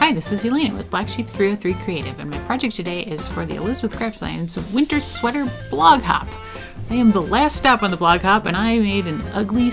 Hi, this is Elena with Black Sheep 303 Creative, and my project today is for the Elizabeth Crafts Line's Winter Sweater Blog Hop. I am the last stop on the blog hop, and I made an ugly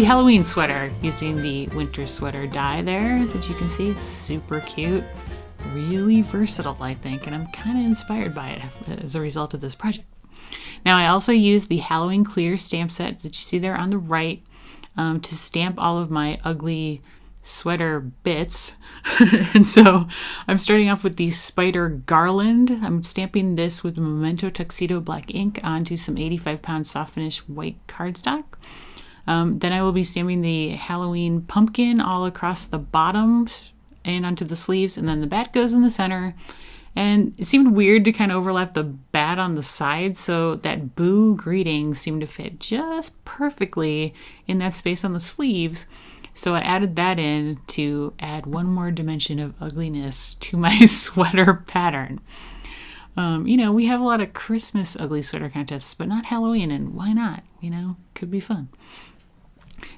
Halloween sweater using the winter sweater dye there that you can see. It's super cute, really versatile, I think, and I'm kind of inspired by it as a result of this project. Now, I also used the Halloween clear stamp set that you see there on the right to stamp all of my ugly sweater bits. And so I'm starting off with the spider garland. I'm stamping this with Memento Tuxedo black ink onto some 85-pound soft finish white cardstock. Then I will be stamping the Halloween pumpkin all across the bottoms and onto the sleeves, and then the bat goes in the center. And it seemed weird to kind of overlap the bat on the side, so that boo greeting seemed to fit just perfectly in that space on the sleeves. So I added that in to add one more dimension of ugliness to my sweater pattern. We have a lot of Christmas ugly sweater contests, but not Halloween, and why not? Could be fun.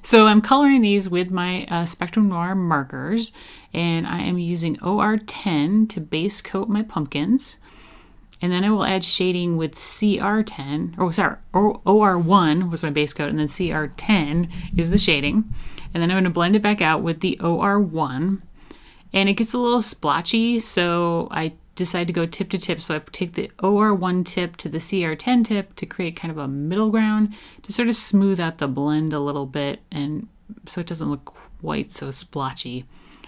So I'm coloring these with my Spectrum Noir markers, and I am using OR10 to base coat my pumpkins. And then I will add shading with CR10, OR1 was my base coat, and then CR10 is the shading. And then I'm going to blend it back out with the OR1. And it gets a little splotchy, so I decide to go tip to tip. So I take the OR1 tip to the CR10 tip to create kind of a middle ground to sort of smooth out the blend a little bit, and so it doesn't look quite so splotchy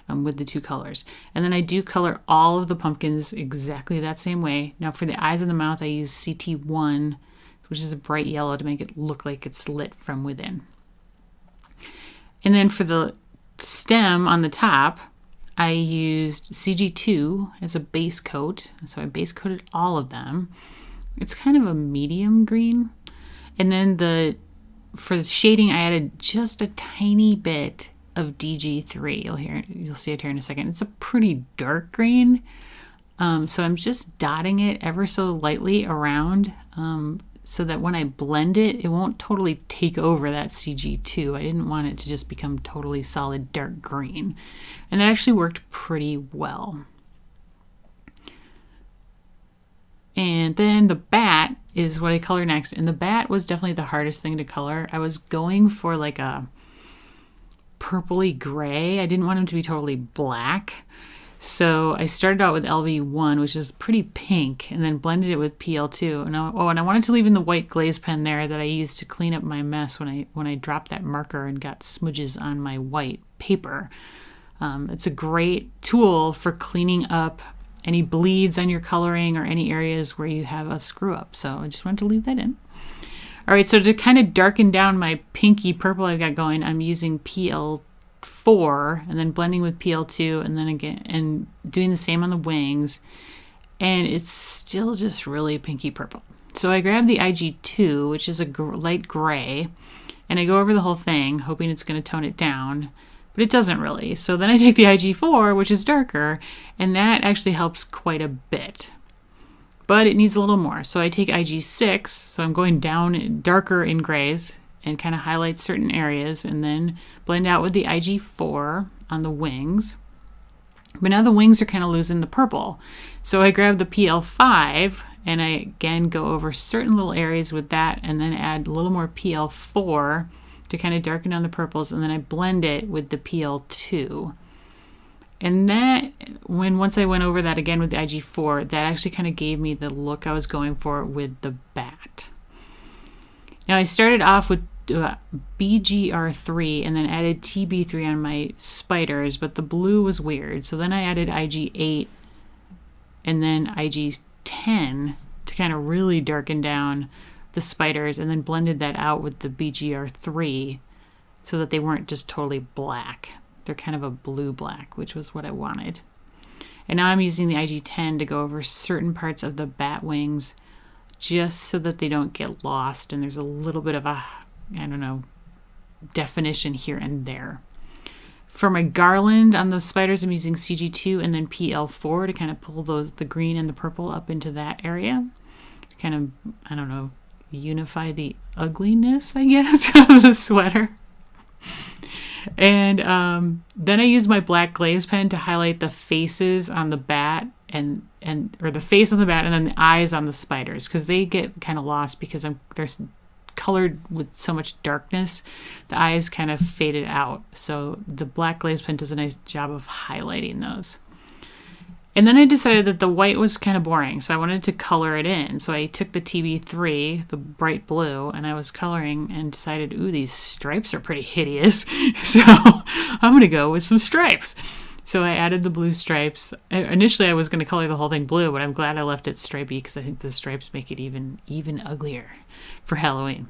with the two colors. And then I do color all of the pumpkins exactly that same way. Now for the eyes and the mouth, I use CT1, which is a bright yellow, to make it look like it's lit from within. And then for the stem on the top, I used CG2 as a base coat. So I base coated all of them. It's kind of a medium green. And then for the shading, I added just a tiny bit of DG3. You'll see it here in a second. It's a pretty dark green. So I'm just dotting it ever so lightly around so that when I blend it, it won't totally take over that CG2. I didn't want it to just become totally solid dark green. And that actually worked pretty well. And then the bat is what I color next. And the bat was definitely the hardest thing to color. I was going for like a purpley gray. I didn't want him to be totally black. So I started out with LV1, which is pretty pink, and then blended it with PL2. And I wanted to leave in the white glaze pen there that I used to clean up my mess when I dropped that marker and got smudges on my white paper. It's a great tool for cleaning up any bleeds on your coloring or any areas where you have a screw up. So I just wanted to leave that in. All right, so to kind of darken down my pinky purple I've got going, I'm using PL4 and then blending with PL2 and then again and doing the same on the wings. And it's still just really pinky purple. So I grab the IG2, which is a light gray, and I go over the whole thing, hoping it's going to tone it down. But it doesn't really. So then I take the IG4, which is darker, and that actually helps quite a bit. But it needs a little more. So I take IG6, so I'm going down darker in grays and kind of highlight certain areas, and then blend out with the IG4 on the wings. But now the wings are kind of losing the purple. So I grab the PL5 and I again go over certain little areas with that, and then add a little more PL4 to kind of darken down the purples, and then I blend it with the PL2. And that, once I went over that again with the IG4, that actually kind of gave me the look I was going for with the bat. Now I started off with BGR3 and then added TB3 on my spiders, but the blue was weird. So then I added IG8 and then IG10 to kind of really darken down the spiders, and then blended that out with the BGR3 so that they weren't just totally black. They're kind of a blue black, which was what I wanted. And now I'm using the IG10 to go over certain parts of the bat wings just so that they don't get lost, and there's a little bit of a, definition here and there. For my garland on those spiders, I'm using CG2 and then PL4 to kind of pull the green and the purple up into that area. To kind of, unify the ugliness, I guess, of the sweater. And then I used my black glaze pen to highlight the faces on the bat or the face on the bat and then the eyes on the spiders, because they get kind of lost because they're colored with so much darkness. The eyes kind of faded out. So the black glaze pen does a nice job of highlighting those. And then I decided that the white was kind of boring, so I wanted to color it in. So I took the TB3, the bright blue, and I was coloring and decided, ooh, these stripes are pretty hideous. So I'm going to go with some stripes. So I added the blue stripes. Initially, I was going to color the whole thing blue, but I'm glad I left it stripey because I think the stripes make it even uglier for Halloween.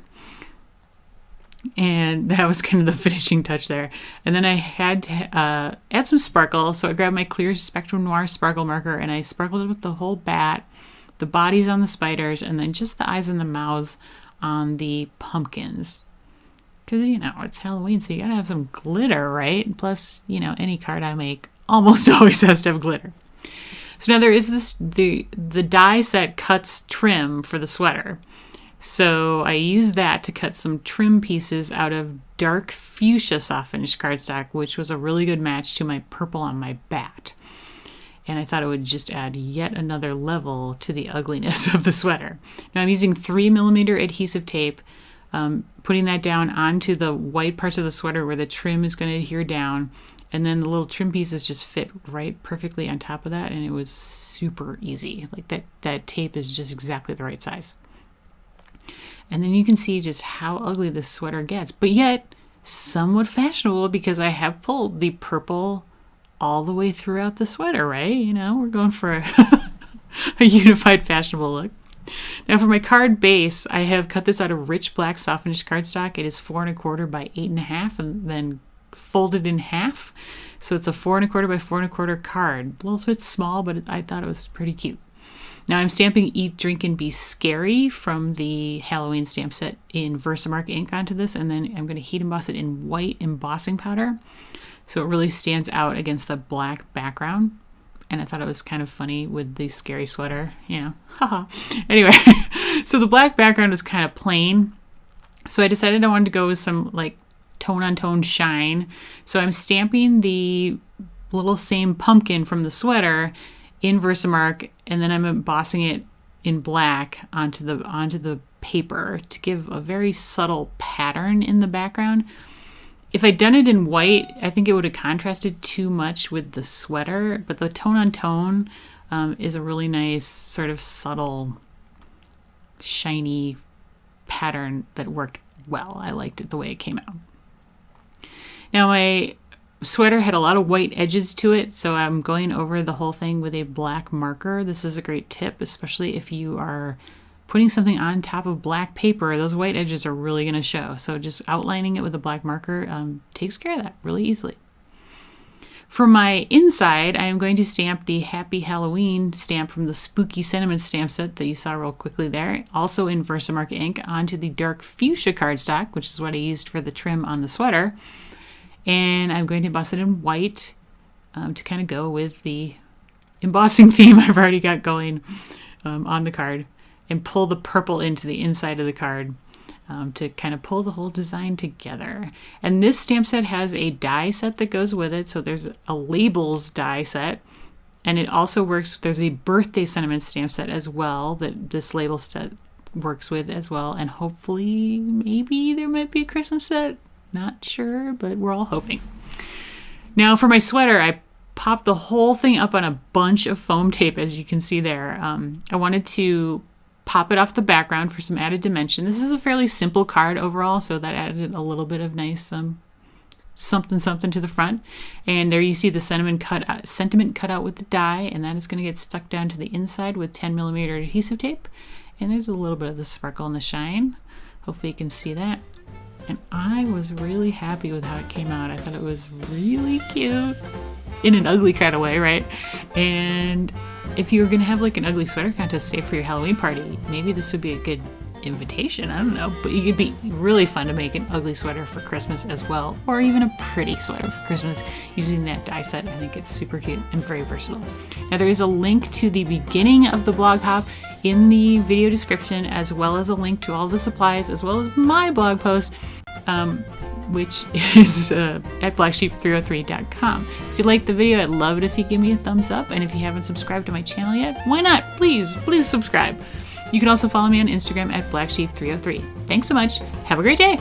And that was kind of the finishing touch there. And then I had to add some sparkle. So I grabbed my clear Spectrum Noir sparkle marker and I sparkled it with the whole bat, the bodies on the spiders, and then just the eyes and the mouths on the pumpkins. Because, it's Halloween, so you gotta have some glitter, right? Plus, any card I make almost always has to have glitter. So now there is the die set cuts trim for the sweater. So I used that to cut some trim pieces out of dark fuchsia soft finish cardstock, which was a really good match to my purple on my bat. And I thought it would just add yet another level to the ugliness of the sweater. Now I'm using 3mm adhesive tape, putting that down onto the white parts of the sweater where the trim is going to adhere down. And then the little trim pieces just fit right perfectly on top of that. And it was super easy. Like that tape is just exactly the right size. And then you can see just how ugly this sweater gets, but yet somewhat fashionable because I have pulled the purple all the way throughout the sweater, right? We're going for a unified fashionable look. Now for my card base, I have cut this out of rich black soft finish cardstock. It is 4 1/4 by 8 1/2 and then folded in half. So it's a 4 1/4 by 4 1/4 card. A little bit small, but I thought it was pretty cute. Now I'm stamping Eat, Drink, and Be Scary from the Halloween stamp set in Versamark ink onto this, and then I'm going to heat emboss it in white embossing powder so it really stands out against the black background. And I thought it was kind of funny with the scary sweater, haha. Anyway, so the black background was kind of plain, so I decided I wanted to go with some like tone-on-tone shine. So I'm stamping the little same pumpkin from the sweater in Versamark, and then I'm embossing it in black onto the paper to give a very subtle pattern in the background. If I'd done it in white, I think it would have contrasted too much with the sweater, but the tone-on-tone is a really nice sort of subtle, shiny pattern that worked well. I liked it the way it came out. Now my sweater had a lot of white edges to it, so I'm going over the whole thing with a black marker. This is a great tip, especially if you are putting something on top of black paper. Those white edges are really going to show. So just outlining it with a black marker takes care of that really easily. For my inside, I am going to stamp the Happy Halloween stamp from the Spooky Cinnamon stamp set that you saw real quickly there, also in Versamark ink, onto the dark fuchsia cardstock, which is what I used for the trim on the sweater. And I'm going to emboss it in white to kind of go with the embossing theme I've already got going on the card, and pull the purple into the inside of the card to kind of pull the whole design together. And this stamp set has a die set that goes with it. So there's a labels die set, and it also works. There's a birthday sentiment stamp set as well that this label set works with as well. And hopefully maybe there might be a Christmas set. Not sure, but we're all hoping. Now for my sweater, I popped the whole thing up on a bunch of foam tape, as you can see there. I wanted to pop it off the background for some added dimension. This is a fairly simple card overall, so that added a little bit of nice something to the front. And there you see the sentiment cut out with the die, and that is going to get stuck down to the inside with 10mm adhesive tape. And there's a little bit of the sparkle and the shine. Hopefully you can see that. And I was really happy with how it came out. I thought it was really cute in an ugly kind of way, right? And if you were going to have like an ugly sweater contest, say for your Halloween party, maybe this would be a good invitation. I don't know, but it could be really fun to make an ugly sweater for Christmas as well, or even a pretty sweater for Christmas using that die set. I think it's super cute and very versatile. Now there is a link to the beginning of the blog hop in the video description, as well as a link to all the supplies, as well as my blog post. which is at blacksheep303.com. If you liked the video, I'd love it if you give me a thumbs up. And if you haven't subscribed to my channel yet, why not? Please subscribe. You can also follow me on Instagram at blacksheep303. Thanks so much. Have a great day.